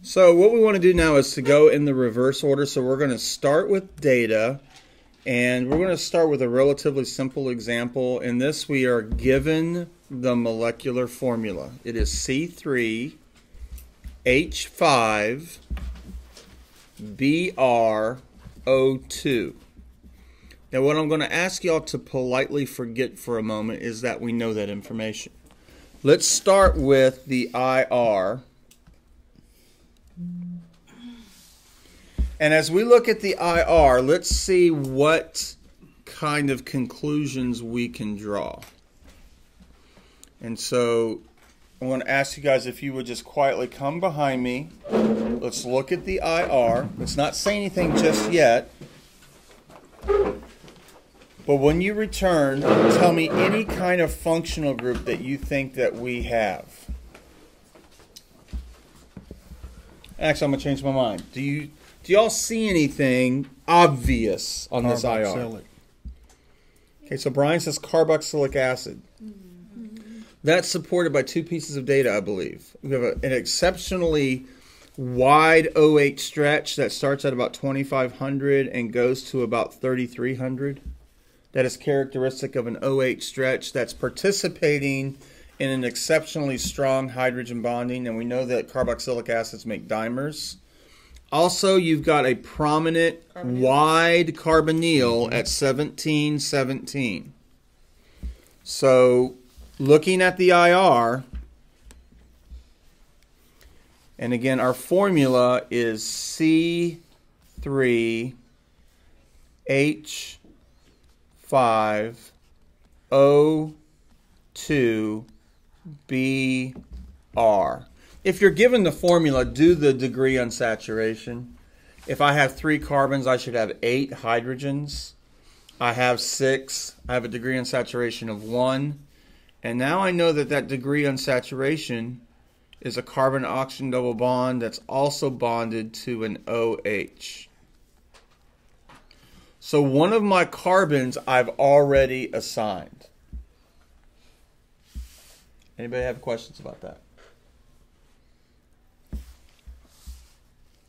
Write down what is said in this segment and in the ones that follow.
So what we want to do now is to go in the reverse order. So we're going to start with data, and we're going to start with a relatively simple example. In this, we are given the molecular formula. It is C3H5BrO2. Now what I'm going to ask y'all to politely forget for a moment is that we know that information. Let's start with the IR. And as we look at the IR, let's see what kind of conclusions we can draw. And so I'm going to ask you guys if you would just quietly come behind me. Let's look at the IR. Let's not say anything just yet. But when you return, tell me any kind of functional group that you think that we have. Actually, I'm going to change my mind. Do y'all see anything obvious on this IR? Okay, so Brian says carboxylic acid. That's supported by two pieces of data, I believe. We have an exceptionally wide OH stretch that starts at about 2,500 and goes to about 3,300. That is characteristic of an OH stretch that's participating in an exceptionally strong hydrogen bonding, and we know that carboxylic acids make dimers. Also, you've got a prominent wide carbonyl at 1717. So, looking at the IR, and again, our formula is C3H5O2Br. If you're given the formula, do the degree on saturation. If I have 3 carbons, I should have 8 hydrogens. I have 6. I have a degree on saturation of 1. And now I know that that degree on saturation is a carbon-oxygen double bond that's also bonded to an OH. So one of my carbons I've already assigned. Anybody have questions about that?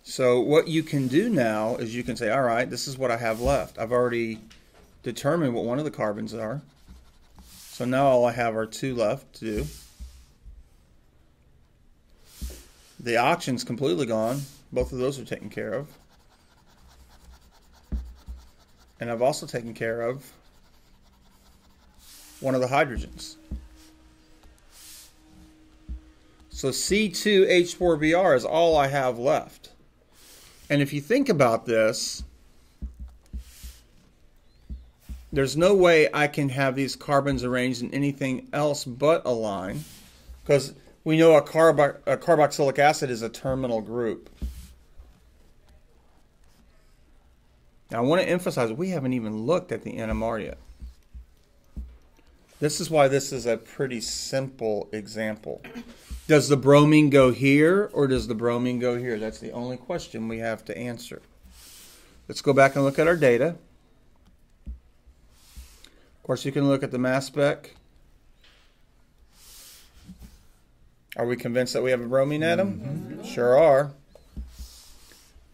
So what you can do now is you can say, all right, this is what I have left. I've already determined what one of the carbons are. So now all I have are 2 left to do. The oxygen's completely gone. Both of those are taken care of. And I've also taken care of one of the hydrogens. So C2H4Br is all I have left. And if you think about this, there's no way I can have these carbons arranged in anything else but a line, because we know a carboxylic acid is a terminal group. Now I want to emphasize we haven't even looked at the NMR yet. This is why this is a pretty simple example. Does the bromine go here or does the bromine go here? That's the only question we have to answer. Let's go back and look at our data. Of course, you can look at the mass spec. Are we convinced that we have a bromine atom? Mm-hmm. Sure are.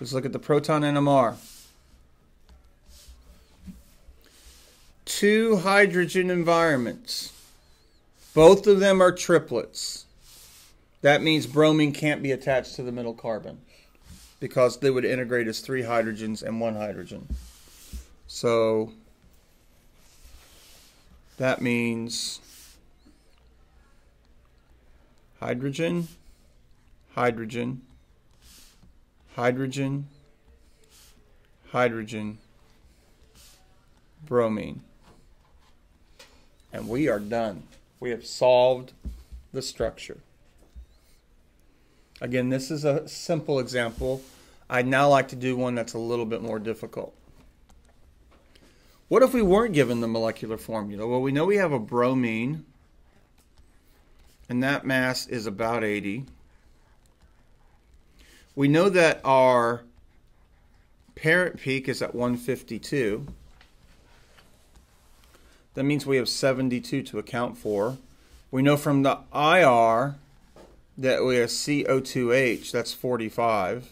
Let's look at the proton NMR. 2 hydrogen environments. Both of them are triplets. That means bromine can't be attached to the middle carbon because they would integrate as 3 hydrogens and 1 hydrogen. So that means hydrogen, hydrogen, hydrogen, hydrogen, bromine. And we are done. We have solved the structure. Again, this is a simple example. I'd now like to do one that's a little bit more difficult. What if we weren't given the molecular formula? Well, we know we have a bromine, and that mass is about 80. We know that our parent peak is at 152. That means we have 72 to account for. We know from the IR that we have CO2H, that's 45.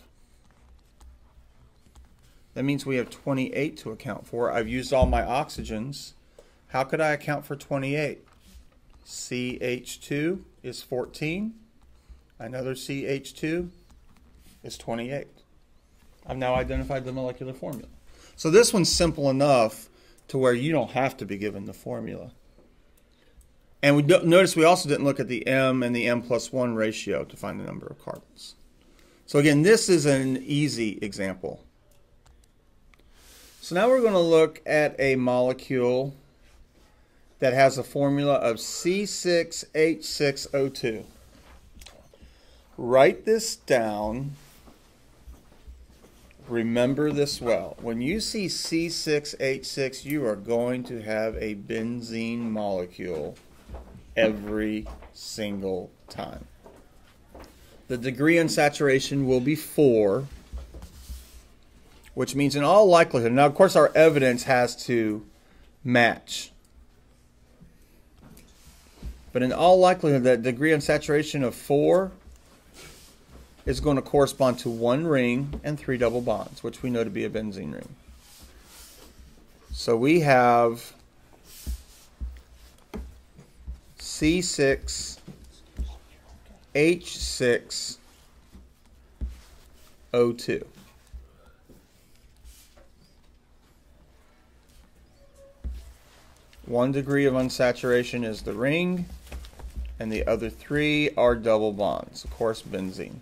That means we have 28 to account for. I've used all my oxygens. How could I account for 28? CH2 is 14. Another CH2 is 28. I've now identified the molecular formula. So this one's simple enough to where you don't have to be given the formula. And notice we also didn't look at the M and the M+1 ratio to find the number of carbons. So again, this is an easy example. So now we're going to look at a molecule that has a formula of C6H6O2. Write this down. Remember this well. When you see C6H6, you are going to have a benzene molecule every single time. The degree in saturation will be 4, which means in all likelihood, now of course our evidence has to match, but in all likelihood that degree in saturation of 4 is going to correspond to 1 ring and 3 double bonds, which we know to be a benzene ring. So we have C6H6O2. One degree of unsaturation is the ring, and the other 3 are double bonds, of course benzene.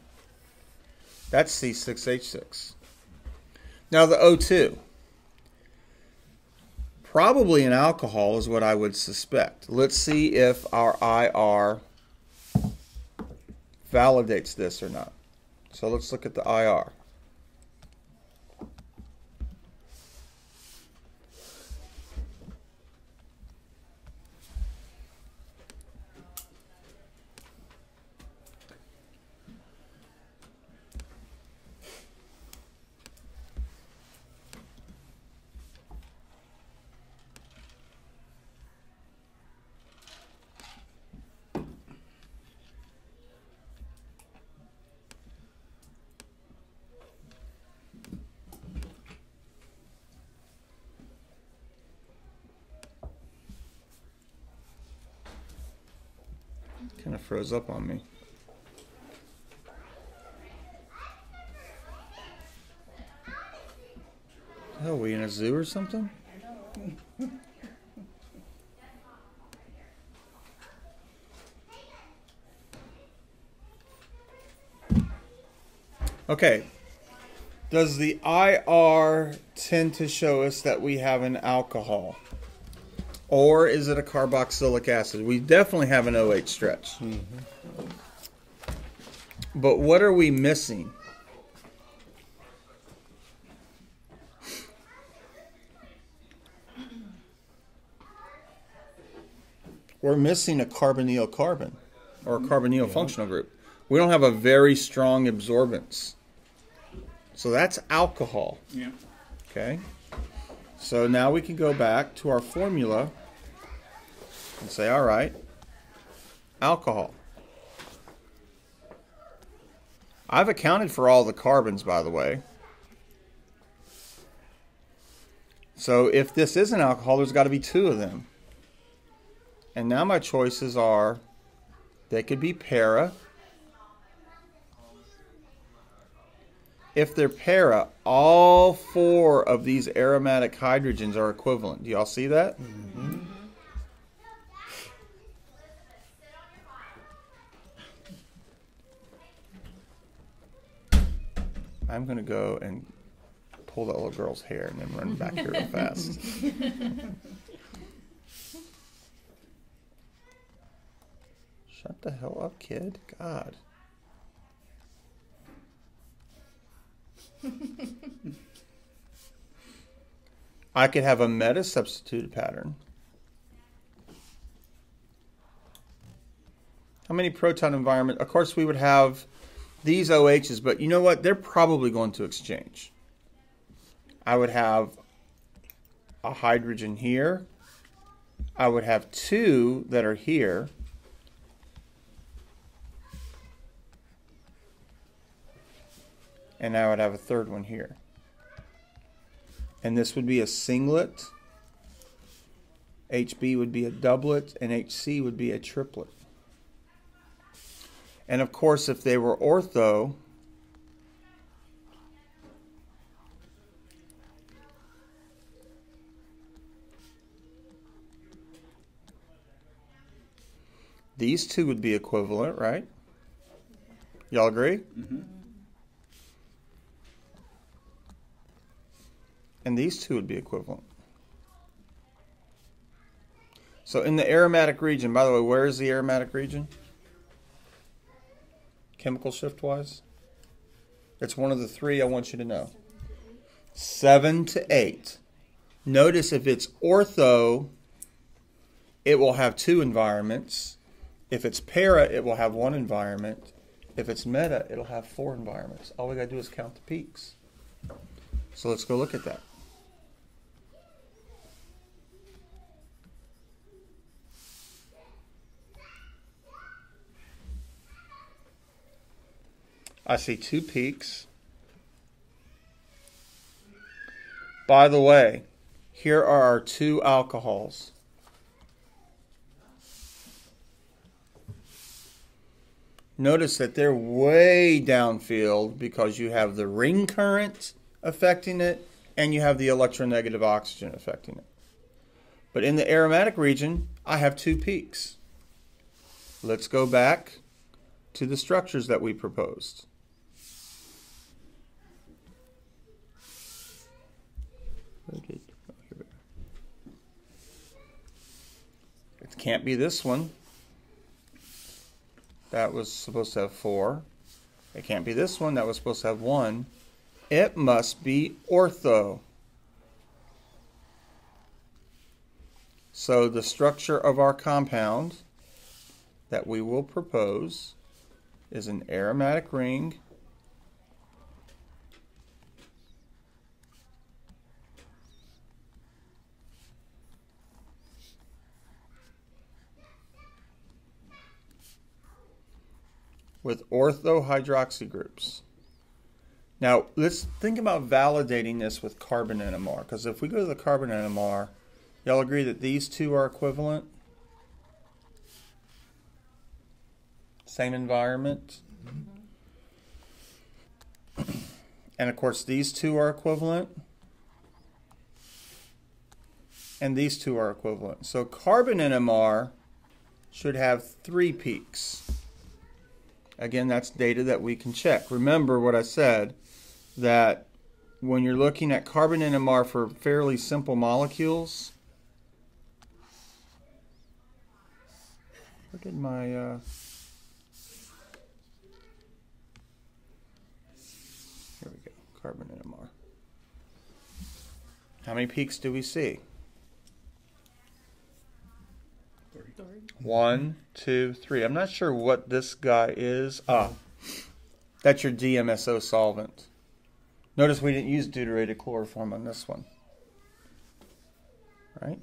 That's C6H6. Now the O2. Probably an alcohol is what I would suspect. Let's see if our IR validates this or not. So let's look at the IR. Kind of froze up on me. Oh, are we in a zoo or something? Okay. Does the IR tend to show us that we have an alcohol? Or is it a carboxylic acid? We definitely have an OH stretch. But what are we missing? We're missing a carbonyl carbon, or a carbonyl functional group. We don't have a very strong absorbance. So that's alcohol. Yeah. Okay. So now we can go back to our formula and say, all right, alcohol. I've accounted for all the carbons, by the way. So if this is an alcohol, there's got to be 2 of them. And now my choices are, they could be para. If they're para, all 4 of these aromatic hydrogens are equivalent. Do y'all see that? Mm-hmm. I'm going to go and pull that little girl's hair and then run back here real fast. Shut the hell up, kid. God. I could have a meta-substituted pattern. How many proton environment? Of course, we would have these OHs, but you know what? They're probably going to exchange. I would have a hydrogen here. I would have 2 that are here. and I would have a third one here. And this would be a singlet. HB would be a doublet, and HC would be a triplet. And of course, if they were ortho, these two would be equivalent, right? Y'all agree? Mm-hmm. And these two would be equivalent. So in the aromatic region, by the way, where is the aromatic region? Chemical shift-wise? It's one of the three I want you to know. 7 to 8. Notice if it's ortho, it will have 2 environments. If it's para, it will have 1 environment. If it's meta, it'll have 4 environments. All we got to do is count the peaks. So let's go look at that. I see 2 peaks. By the way, here are our 2 alcohols. Notice that they're way downfield because you have the ring current affecting it and you have the electronegative oxygen affecting it. But in the aromatic region, I have 2 peaks. Let's go back to the structures that we proposed. It can't be this one. That was supposed to have 4. It can't be this one. That was supposed to have 1. It must be ortho. So the structure of our compound that we will propose is an aromatic ring with ortho hydroxy groups. Now, let's think about validating this with carbon NMR, because if we go to the carbon NMR, y'all agree that these 2 are equivalent? Same environment? Mm-hmm. And of course, these 2 are equivalent. And these 2 are equivalent. So carbon NMR should have 3 peaks. Again, that's data that we can check. Remember what I said, that when you're looking at carbon NMR for fairly simple molecules, where did my, here we go, carbon NMR. How many peaks do we see? 1, 2, 3. I'm not sure what this guy is. That's your DMSO solvent. Notice we didn't use deuterated chloroform on this one. Right?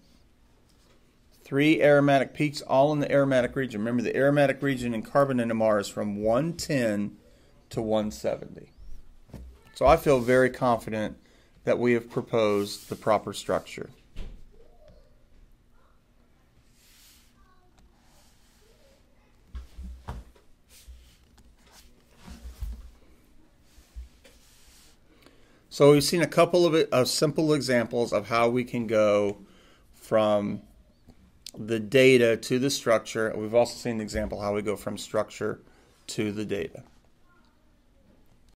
3 aromatic peaks, all in the aromatic region. Remember, the aromatic region in carbon NMR is from 110 to 170. So I feel very confident that we have proposed the proper structure. So we've seen a couple of simple examples of how we can go from the data to the structure. We've also seen an example how we go from structure to the data.